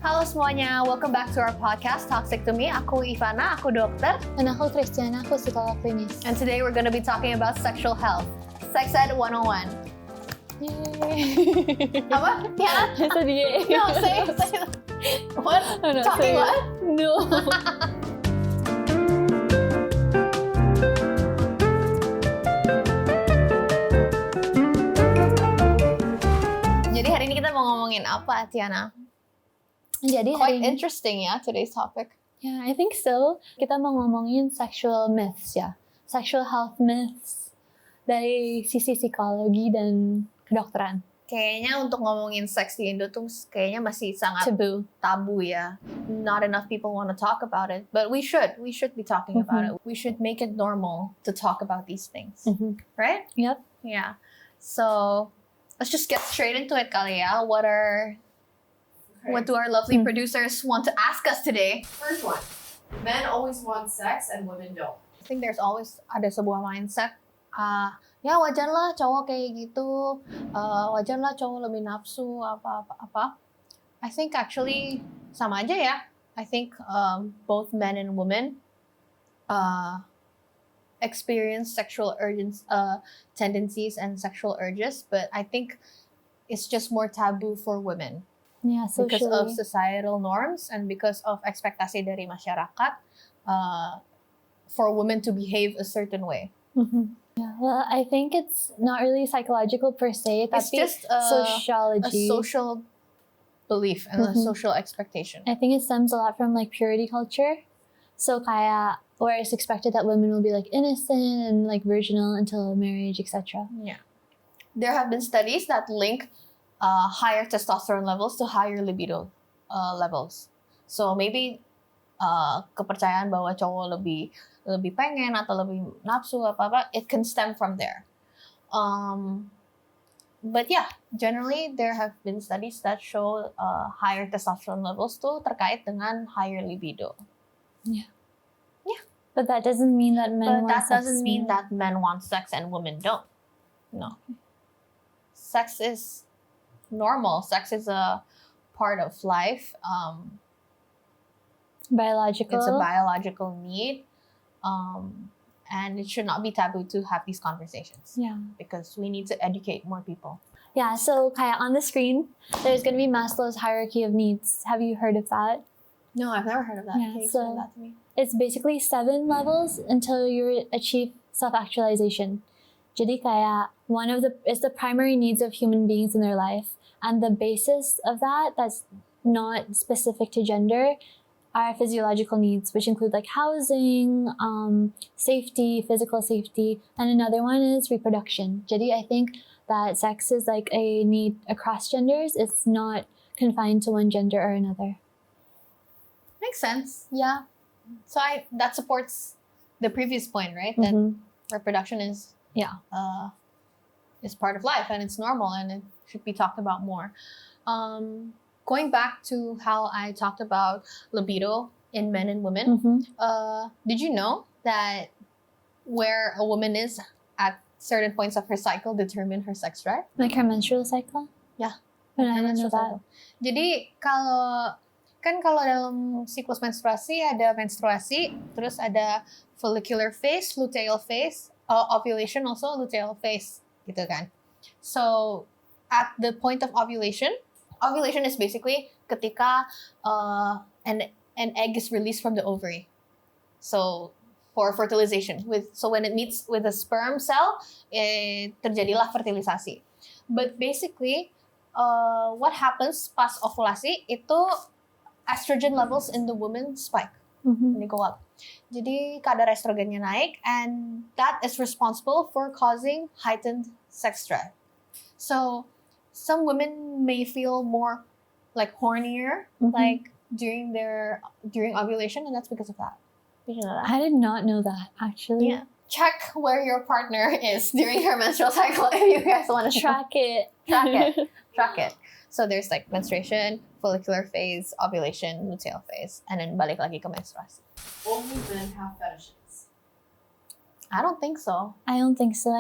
Halo semuanya, welcome back to our podcast, Toxic to Me. Aku Ivanna, aku dokter. Dan aku Christiana, aku psikolog klinis. And today we're going to be talking about sexual health. Sex Ed 101. Yay! Apa? Yeah? I said yay. No, say what? Oh, no, Talking say what? No. Jadi hari ini kita mau ngomongin apa, Tiana? Jadi Quite hari ini, interesting ya, today's topic. yeah, I think so. Kita mau ngomongin sexual myths ya. Sexual health myths dari sisi psikologi dan kedokteran. Kayaknya untuk ngomongin seks di Indo tuh kayaknya masih sangat Tabu. ya. Not enough people want to talk about it, but we should be talking about it. We should make it normal to talk about these things, right? Yep. Yeah. So let's just get straight into it, kali ya. What do our lovely producers want to ask us today? First one. Men always want sex and women don't. I think there's always ada sebuah mindset. Ya wajar lah cowok kayak gitu. Wajar lah cowok lebih nafsu apa. I think actually sama aja ya. I think both men and women experience sexual tendencies and sexual urges, but I think it's just more taboo for women. Yeah, Because of socially. societal norms and because of ekspektasi dari masyarakat for women to behave a certain way. Yeah, well, I think it's not really psychological per se, It's tapi just a sociology. social belief and a social expectation. I think it stems a lot from like purity culture. So kaya where it's expected that women will be like innocent and like virginal until marriage, etc. Yeah. There have been studies that link higher testosterone levels to higher libido levels. So maybe kepercayaan bahwa cowok lebih pengen atau lebih nafsu apa-apa, it can stem from there. But yeah, generally there have been studies that show higher testosterone levels tuh terkait dengan higher libido. But that doesn't mean that men But want that sex doesn't mean more. that men want sex and women don't. No. Sex is normal. Sex is a part of life. Biological. It's a biological need. And it should not be taboo to have these conversations. Yeah. Because we need to educate more people. Yeah, so Kaya, on the screen, there's going to be Maslow's hierarchy of needs. Have you heard of that? No, I've never heard of that. Yeah, Can you so- explain that to me? It's basically 7 levels until you achieve self-actualization. Jadi kaya it's the primary needs of human beings in their life. And the basis of that's not specific to gender are physiological needs, which include like housing, safety, physical safety, and another one is reproduction. Jadi I think that sex is like a need across genders. It's not confined to one gender or another. Makes sense. Yeah. So that supports the previous point, right? That reproduction is part of life and it's normal and it should be talked about more. Going back to how I talked about libido in men and women, did you know that where a woman is at certain points of her cycle determine her sex drive? Like her menstrual cycle? Yeah. But I didn't know Menstrual that. cycle. Jadi kalau dalam siklus menstruasi ada menstruasi, terus ada follicular phase, luteal phase, ovulation also luteal phase, gitu kan. So at the point of ovulation is basically ketika an egg is released from the ovary. So for fertilization, so when it meets with a sperm cell, terjadilah fertilisasi. But basically, what happens pas ovulasi itu estrogen levels in the woman spike. They go up. Jadi kadar estrogennya naik, and that is responsible for causing heightened sex drive. So some women may feel more like hornier, like during ovulation, and that's because of that. Did you know that? I did not know that, actually. Yeah. Check where your partner is during her menstrual cycle if you guys want to Track it. Track it. So there's like menstruation, follicular phase, ovulation, luteal phase, and then balik lagi ke menstruasi. Only men have fetishes. I don't think so. I don't think so.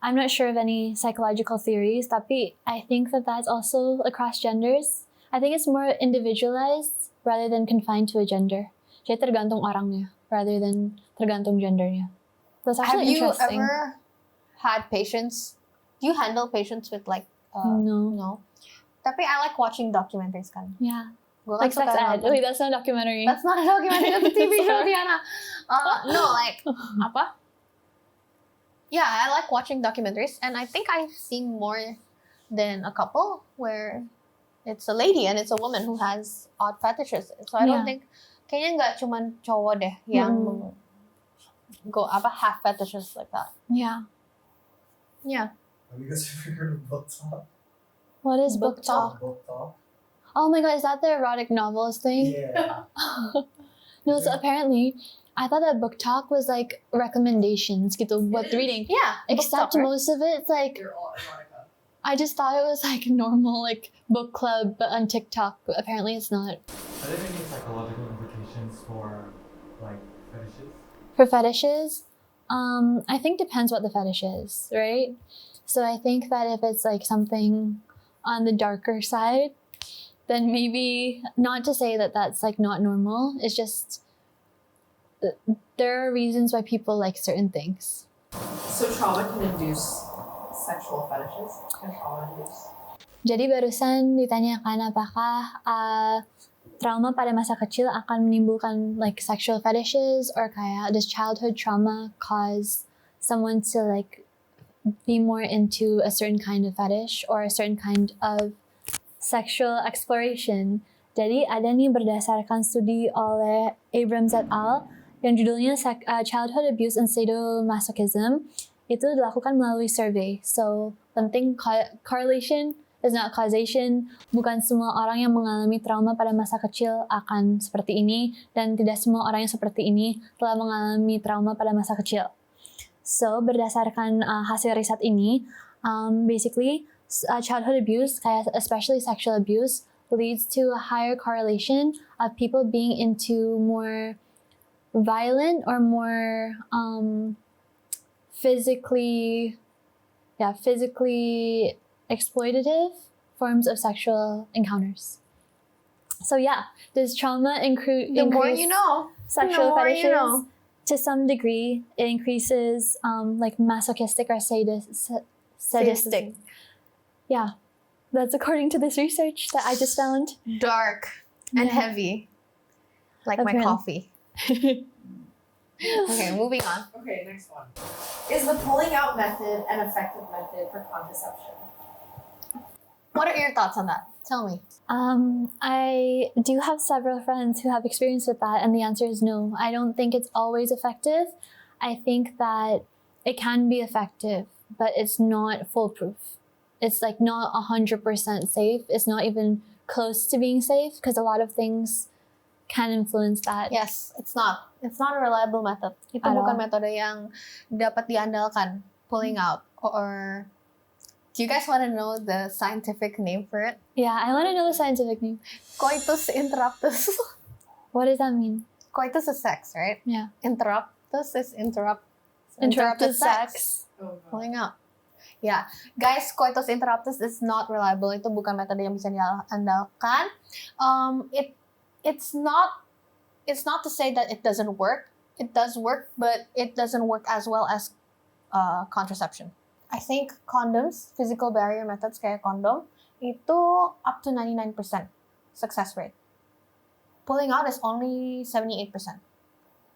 I'm not sure of any psychological theories, tapi I think that that's also across genders. I think it's more individualized rather than confined to a gender. Jadi tergantung orangnya rather than tergantung gendernya. That's Have actually you interesting. ever had patients? Do you handle patients with like? No. Tapi I like watching documentaries kan. Yeah. Gua kan Like sex suka ed. nonton. Wait, that's not a documentary. That's not a documentary. That's a TV show, Sorry. Diana. No, like apa? Yeah, I like watching documentaries, and I think I've seen more than a couple where it's a lady and it's a woman who has odd fetishes. So I don't Yeah. think kayaknya nggak cuman cowok deh yang go have fetishes like that. Yeah. Yeah. Have you guys ever heard of book talk? What is Book book talk? talk? Book talk? Oh my god, is that the erotic novels thing? Yeah. No, so apparently, I thought that book talk was like recommendations gitu buat is. reading. Yeah. book Except talk, right? most of it's like, They're all erotica. I just thought it was like normal like book club but on TikTok, but apparently it's not. Are there any psychological implications for like fetishes? For fetishes, I think depends what the fetish is, right? So I think that if it's like something on the darker side, then maybe not to say that that's like not normal. It's just there are reasons why people like certain things. So trauma can induce sexual fetishes? Can trauma induce? Jadi barusan ditanyakan apakah trauma pada masa kecil akan menimbulkan like sexual fetishes or kayak does childhood trauma cause someone to like be more into a certain kind of fetish or a certain kind of sexual exploration. Jadi ada nih berdasarkan studi oleh Abrams et al. Yang judulnya Childhood Abuse and Sadomasochism. Itu dilakukan melalui survey. So penting correlation is not causation. Bukan semua orang yang mengalami trauma pada masa kecil akan seperti ini. Dan tidak semua orang yang seperti ini telah mengalami trauma pada masa kecil. So berdasarkan hasil riset ini, basically childhood abuse, especially sexual abuse, leads to a higher correlation of people being into more violent or more physically exploitative forms of sexual encounters. So yeah, does trauma increase The more you know. sexual the more fetishes? you know. To some degree, it increases like masochistic or sadistic. Yeah, that's according to this research that I just found. Dark and Yeah. heavy. Like my Apparently. coffee. Okay, moving on. Okay, next one. Is the pulling out method an effective method for contraception? What are your thoughts on that? Tell me. I do have several friends who have experience with that, and the answer is no. I don't think it's always effective. I think that it can be effective, but it's not foolproof. It's like not 100% safe. It's not even close to being safe because a lot of things can influence that. Yes, it's not. It's not a reliable method. Itu At bukan all. metode yang dapat diandalkan. Pulling out or. Do you guys want to know the scientific name for it? Yeah, I want to know the scientific name. Coitus interruptus. What does that mean? Coitus is sex, right? Yeah. Interruptus is Interrupted sex. Oh, no. Pulling out. Yeah. Guys, coitus interruptus is not reliable. Itu bukan metode yang bisa diandalkan. It's not to say that it doesn't work. It does work, but it doesn't work as well as contraception. I think condoms, physical barrier methods kayak kondom, itu up to 99% success rate. Pulling out is only 78%.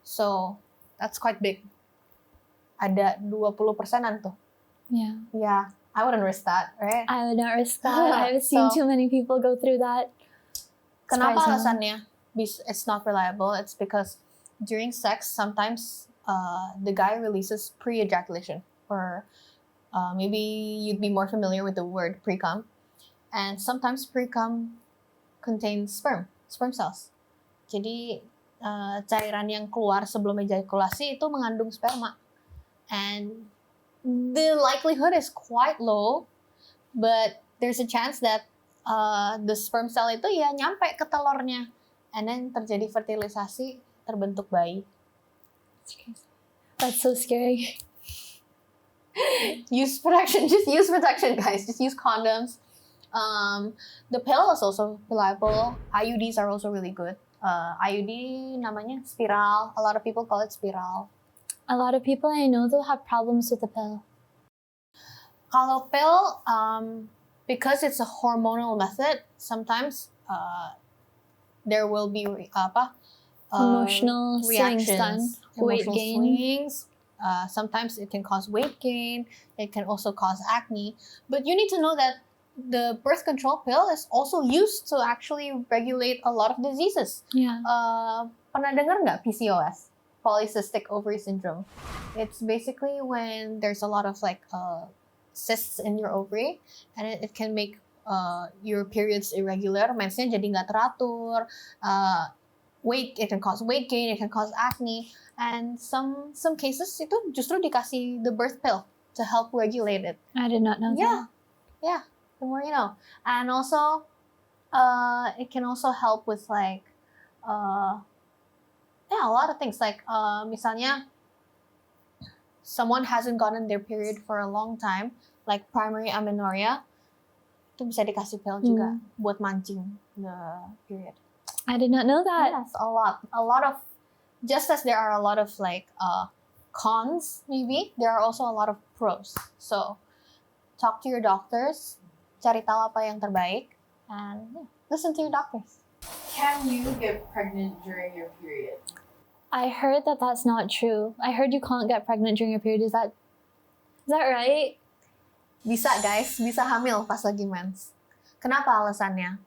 So, that's quite big. Ada 20%-an tuh. Yeah. Yeah, I wouldn't risk that, right? I would not risk that. I've seen So- too many people go through that. Kenapa Surprisingly. alasannya it's not reliable? It's because during sex, sometimes the guy releases pre-ejaculation, or maybe you'd be more familiar with the word pre-cum. And sometimes pre-cum contains sperm cells. Jadi cairan yang keluar sebelum ejakulasi itu mengandung sperma. And the likelihood is quite low, but there's a chance that the sperm cell itu ya nyampe ke telurnya, and then terjadi fertilisasi, terbentuk bayi. That's so scary. Use protection, just use protection, guys. Just use condoms. The pill is also reliable. IUDs are also really good. IUD namanya spiral. A lot of people call it spiral. A lot of people I know though have problems with the pill. Kalau pill, because it's a hormonal method, sometimes there will be Emotional swings done, weight emotional gain. swings. Sometimes it can cause weight gain. It can also cause acne. But you need to know that the birth control pill is also used to actually regulate a lot of diseases. Yeah. Pernah dengar nggak PCOS? Polycystic ovary syndrome. It's basically when there's a lot of cysts in your ovary, and it can make your periods irregular, mensnya jadi nggak teratur. It can cause weight gain, it can cause acne, and some cases itu justru dikasih the birth pill to help regulate it. I did not know that. Yeah. The more you know. And also, it can also help with a lot of things. Misalnya, someone hasn't gotten their period for a long time, like primary amenorrhea, itu bisa dikasih pill juga buat mancing the period. I did not know that. Yes, a lot of, just as there are a lot of cons, maybe there are also a lot of pros. So, talk to your doctors. Cari tahu apa yang terbaik, and listen to your doctors. Can you get pregnant during your period? I heard that that's not true. I heard you can't get pregnant during your period. Is that right? Bisa guys, bisa hamil pas lagi mens. Kenapa alasannya?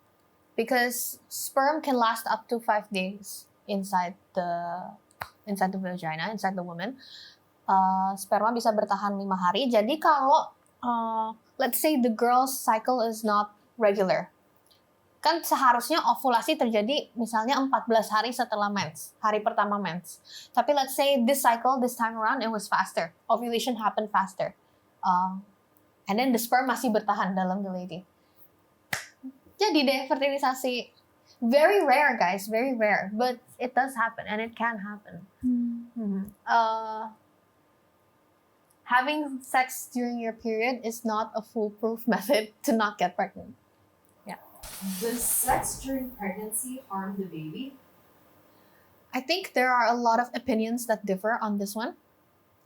Because sperm can last up to 5 days inside the vagina, inside the woman. Sperma bisa bertahan 5 hari. Jadi kalau let's say the girl's cycle is not regular. Kan seharusnya ovulasi terjadi misalnya 14 hari setelah mens, hari pertama mens. Tapi let's say this time around, it was faster. Ovulation happened faster. And then the sperm masih bertahan dalam the lady. Jadi deh fertilisasi. Very rare guys, very rare. But it does happen and it can happen. Having sex during your period is not a foolproof method to not get pregnant. Yeah. Does sex during pregnancy harm the baby? I think there are a lot of opinions that differ on this one.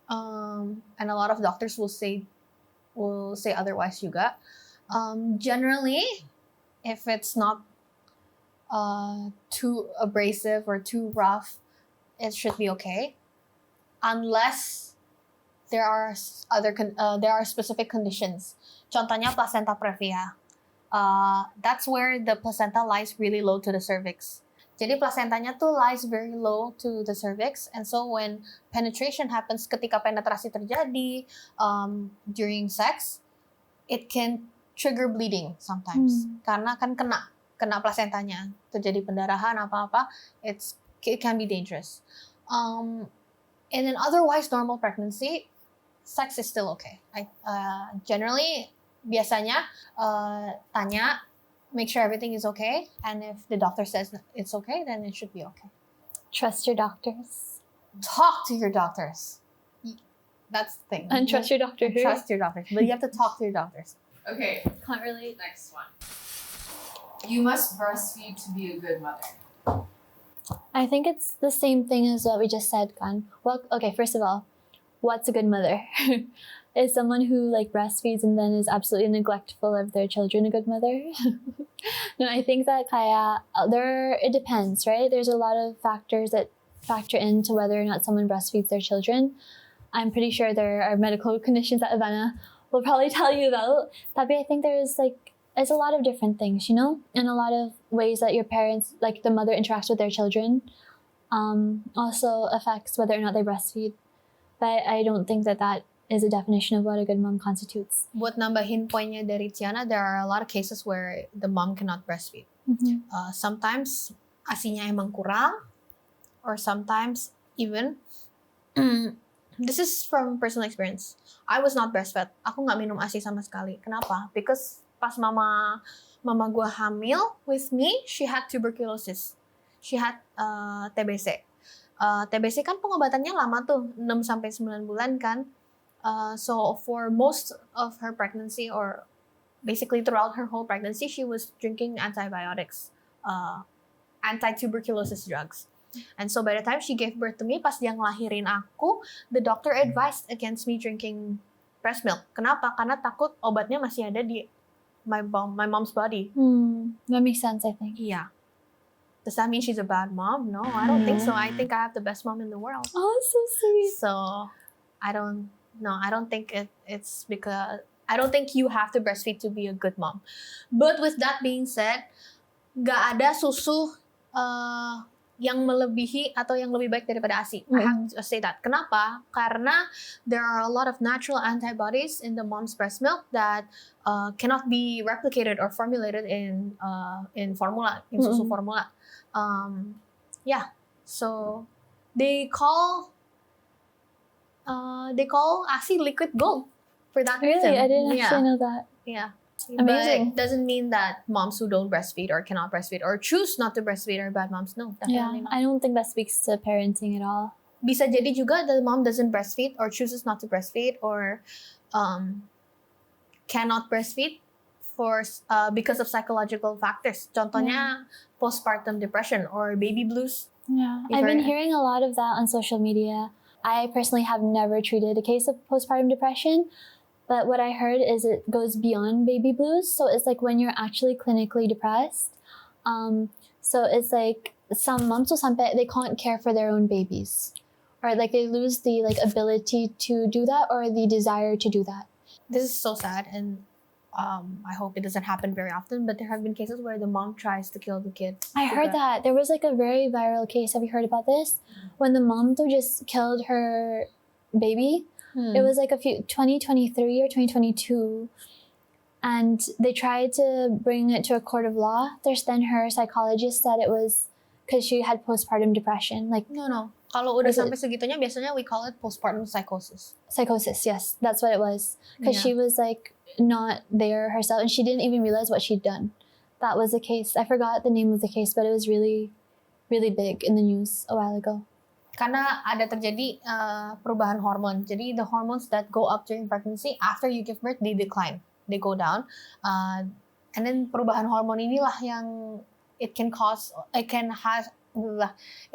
And a lot of doctors will say otherwise juga. Generally, if it's not too abrasive or too rough, it should be okay. Unless there are specific conditions. Contohnya placenta previa. That's where the placenta lies really low to the cervix. Jadi placentanya tuh lies very low to the cervix, and so when penetration happens, ketika penetrasi terjadi during sex, it can trigger bleeding sometimes. Karena kan kena placentanya, terjadi pendarahan apa-apa, it can be dangerous. In an otherwise normal pregnancy, sex is still okay. Generally, biasanya tanya, make sure everything is okay, and if the doctor says it's okay, then it should be okay. Trust your doctors. Talk to your doctors. That's the thing. And trust your doctor. Trust your doctors, but you have to talk to your doctors. Okay, Can't relate. next one. You must breastfeed to be a good mother. I think it's the same thing as what we just said, Kan. Well, okay, first of all, what's a good mother? Is someone who breastfeeds and then is absolutely neglectful of their children a good mother? No, I think that it depends, right? There's a lot of factors that factor into whether or not someone breastfeeds their children. I'm pretty sure there are medical conditions that Ivanna will probably tell you about. Tapi I think there's a lot of different things, and a lot of ways that your parents, the mother interacts with their children, also affects whether or not they breastfeed. But I don't think that is a definition of what a good mom constitutes. Buat nambahin poinnya dari Tiana, there are a lot of cases where the mom cannot breastfeed. Sometimes asinya emang kurang, or sometimes even this is from personal experience. I was not breastfed. Aku nggak minum ASI sama sekali. Kenapa? Because pas mama gue hamil with me, she had tuberculosis. She had TBC. TBC kan pengobatannya lama tuh, 6-9 bulan kan. So for most of her pregnancy, or basically throughout her whole pregnancy, she was drinking antibiotics, anti-tuberculosis drugs. And so by the time she gave birth to me, pas dia ngelahirin aku, the doctor advised against me drinking breast milk. Kenapa? Karena takut obatnya masih ada di my mom's body. That makes sense, I think. Yeah. Does that mean she's a bad mom? No, I don't think so. I think I have the best mom in the world. Oh, that's so sweet. So I don't think it's because I don't think you have to breastfeed to be a good mom. But with that being said, gak ada susu yang melebihi atau yang lebih baik daripada ASI. I have to say that. Kenapa? Karena there are a lot of natural antibodies in the mom's breast milk that cannot be replicated or formulated in formula, in susu formula. Yeah. So they call ASI liquid gold for that reason. Really? I didn't actually know that. Yeah. Amazing. But it doesn't mean that moms who don't breastfeed or cannot breastfeed or choose not to breastfeed are bad moms. No, definitely not. I don't think that speaks to parenting at all. Bisa jadi juga the mom doesn't breastfeed or chooses not to breastfeed or cannot breastfeed because of psychological factors. Contohnya postpartum depression or baby blues. Yeah, I've been hearing a lot of that on social media. I personally have never treated a case of postpartum depression. But what I heard is it goes beyond baby blues. So it's like when you're actually clinically depressed. So it's like some moms will sampai they can't care for their own babies. Or like they lose the ability to do that or the desire to do that. This is so sad and I hope it doesn't happen very often. But there have been cases where the mom tries to kill the kid. I heard that. There was like a very viral case. Have you heard about this? When the mom just killed her baby. It was like 2023 or 2022. And they tried to bring it to a court of law. Then her psychologist said it was because she had postpartum depression. Like No. Kalau udah sampai segitunya, biasanya we call it postpartum psychosis. Psychosis, yes. That's what it was. Because she was like not there herself and she didn't even realize what she'd done. That was the case. I forgot the name of the case, but it was really, really big in the news a while ago. Karena ada terjadi perubahan hormon. Jadi the hormones that go up during pregnancy, after you give birth, they decline. They go down. And then perubahan hormon inilah yang it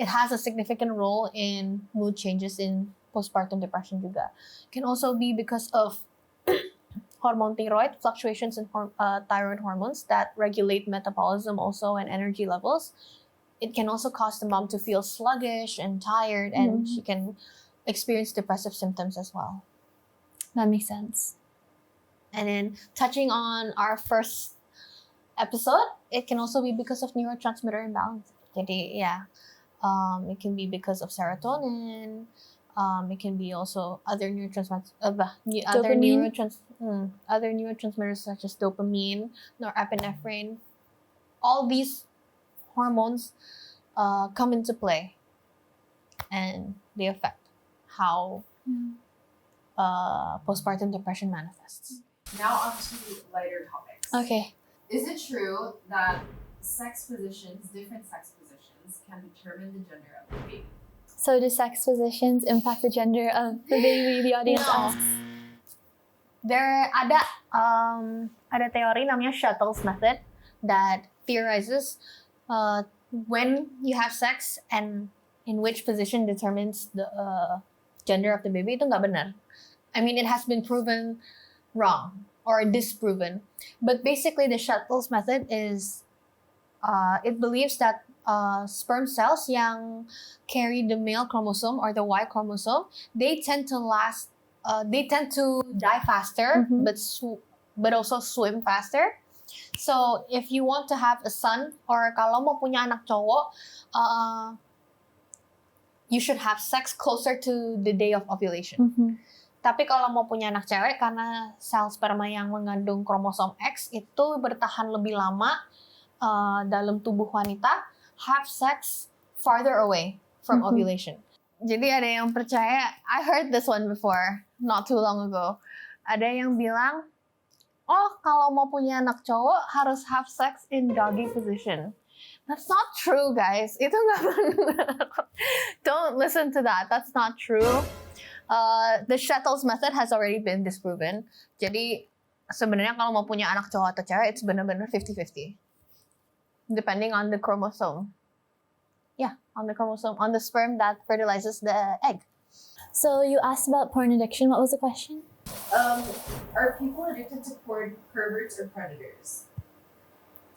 has a significant role in mood changes in postpartum depression juga. It can also be because of hormone thyroid, fluctuations in thyroid hormones that regulate metabolism also and energy levels. It can also cause the mom to feel sluggish and tired, and she can experience depressive symptoms as well. That makes sense. And then touching on our first episode, it can also be because of neurotransmitter imbalance. Jadi, it can be because of serotonin. It can be also other neurotransmitters such as dopamine, norepinephrine. All these hormones come into play and they affect how postpartum depression manifests. Now on to lighter topics. Okay. Is it true that different sex positions can determine the gender of the baby? So do sex positions impact the gender of the baby? The audience asks. There ada teori namanya Shuttle's method that theorizes when you have sex and in which position determines the gender of the baby. Itu nggak benar. I mean, it has been proven wrong or disproven. But basically, the Shuttle's method is it believes that sperm cells yang carry the male chromosome or the Y chromosome, they tend to die faster, but also swim faster. So if you want to have a son or kalau mau punya anak cowok, you should have sex closer to the day of ovulation. Tapi kalau mau punya anak cewek, karena sel sperma yang mengandung kromosom X itu bertahan lebih lama dalam tubuh wanita, have sex farther away from ovulation. Jadi ada yang percaya, I heard this one before, not too long ago. Ada yang bilang, oh kalau mau punya anak cowok harus have sex in doggy position. That's not true, guys. Itu nggak benar. Don't listen to that. That's not true. The Shuttle's method has already been disproven. Jadi sebenarnya kalau mau punya anak cowok atau cewek, it's benar-benar 50-50. Depending on the chromosome. Yeah, on the chromosome, on the sperm that fertilizes the egg. So you asked about porn addiction. What was the question? Are people addicted to porn perverts or predators?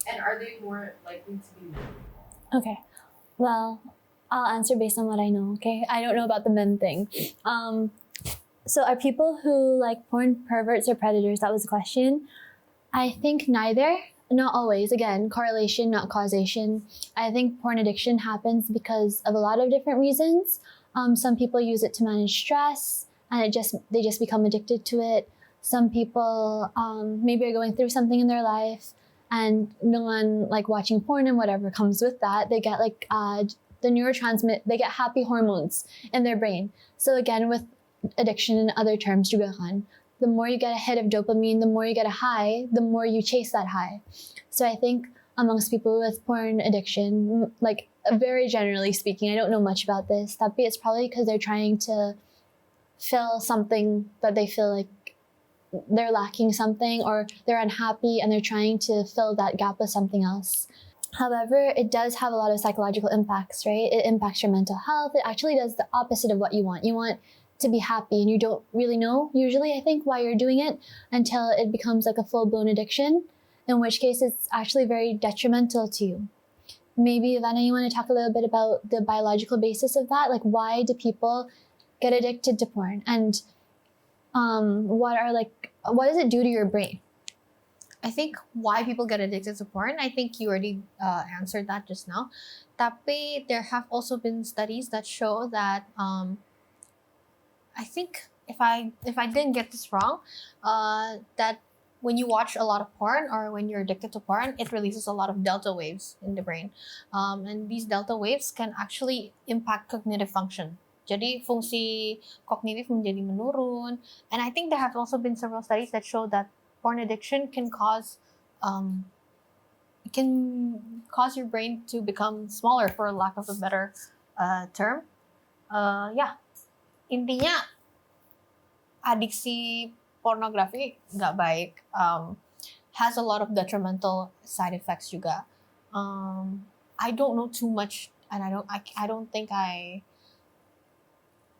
And are they more likely to be men? Okay. Well, I'll answer based on what I know, okay? I don't know about the men thing. So are people who like porn perverts or predators? That was the question. I think neither. Not always. Again, correlation, not causation. I think porn addiction happens because of a lot of different reasons. Some people use it to manage stress, and they just become addicted to it. Some people maybe are going through something in their life, and like watching porn and whatever comes with that, they get like they get happy hormones in their brain. So again, with addiction in other terms, juga kan, the more you get a hit of dopamine, the more you get a high, the more you chase that high. So I think amongst people with porn addiction, like very generally speaking, I don't know much about this, tapi it's probably because they're trying to fill something that they feel like they're lacking something, or they're unhappy and they're trying to fill that gap with something else. However, it does have a lot of psychological impacts, right? It impacts your mental health. It actually does the opposite of what you want. You want to be happy, and you don't really know, usually, I think, why you're doing it until it becomes like a full-blown addiction, in which case it's actually very detrimental to you. Maybe, Ivanna, you want to talk a little bit about the biological basis of that? Like, why do people get addicted to porn? And what does it do to your brain? I think why people get addicted to porn, I think you already answered that just now. Tapi there have also been studies that show that I think if I didn't get this wrong, that when you watch a lot of porn or when you're addicted to porn, it releases a lot of delta waves in the brain. And these delta waves can actually impact cognitive function. Jadi fungsi kognitif menjadi menurun. And I think there have also been several studies that show that porn addiction can cause your brain to become smaller, for lack of a better term. Yeah. Intinya adiksi pornografi nggak baik, has a lot of detrimental side effects juga. I don't know too much, and I don't think I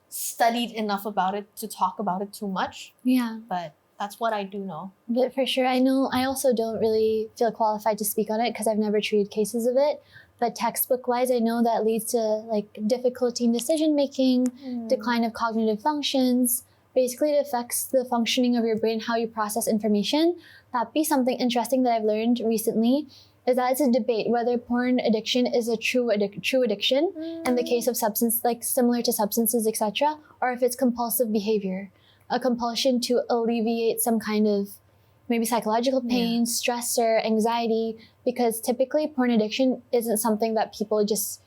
studied enough about it to talk about it too much. Yeah. But that's what I do know. But for sure, I know I also don't really feel qualified to speak on it because I've never treated cases of it. But textbook-wise, I know that leads to like difficulty in decision-making, decline of cognitive functions. Basically, it affects the functioning of your brain, how you process information. Tapi something interesting that I've learned recently is that it's a debate whether porn addiction is a true addiction in the case of substance, like similar to substances, etc., or if it's compulsive behavior, a compulsion to alleviate some kind of maybe psychological pain, stress, or anxiety, because typically porn addiction isn't something that people just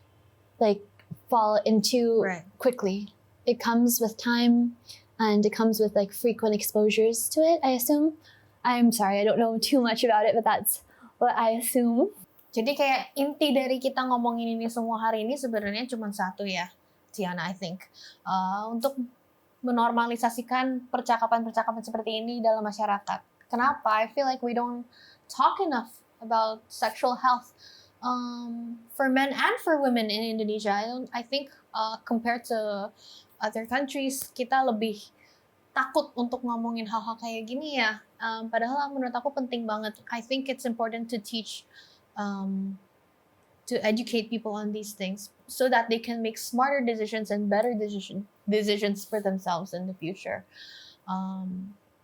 like fall into quickly. It comes with time, and it comes with like frequent exposures to it, I assume. I'm sorry, I don't know too much about it, but that's what I assume. Jadi kayak inti dari kita ngomongin ini semua hari ini sebenarnya cuma satu ya, Tiana, I think. Untuk menormalisasikan percakapan-percakapan seperti ini dalam masyarakat. Kenapa? I feel like we don't talk enough about sexual health for men and for women in Indonesia. I think compared to other countries, kita lebih takut untuk ngomongin hal-hal kayak gini ya. Padahal menurut aku penting banget. I think it's important to teach, to educate people on these things so that they can make smarter decisions and better decisions for themselves in the future.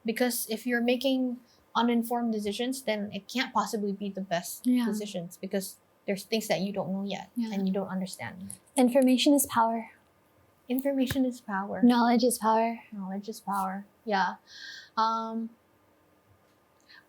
Because if you're making uninformed decisions, then it can't possibly be the best decisions because there's things that you don't know yet and you don't understand. Information is power. Information is power. Knowledge is power. Knowledge is power. Yeah.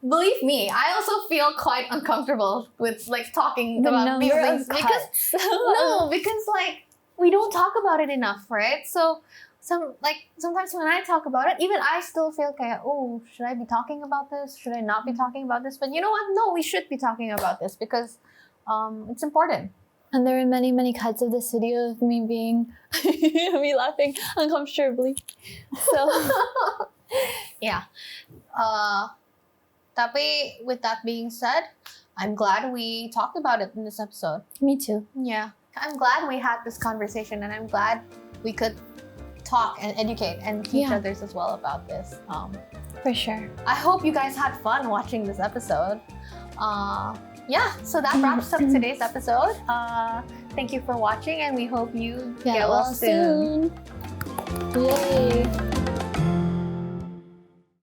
Believe me, I also feel quite uncomfortable with like talking about these things because like we don't talk about it enough, right? So sometimes when I talk about it, even I still feel like, oh, should I be talking about this? Should I not be talking about this? But you know what? No, we should be talking about this because it's important. And there are many, many cuts of this video of me me laughing uncomfortably. So yeah. Tapi with that being said, I'm glad we talked about it in this episode. Me too. Yeah. I'm glad we had this conversation, and I'm glad we could talk and educate and teach Yeah. others as well about this. For sure. I hope you guys had fun watching this episode. Yeah, so that wraps up today's episode. Thank you for watching, and we hope you get well soon. Yay.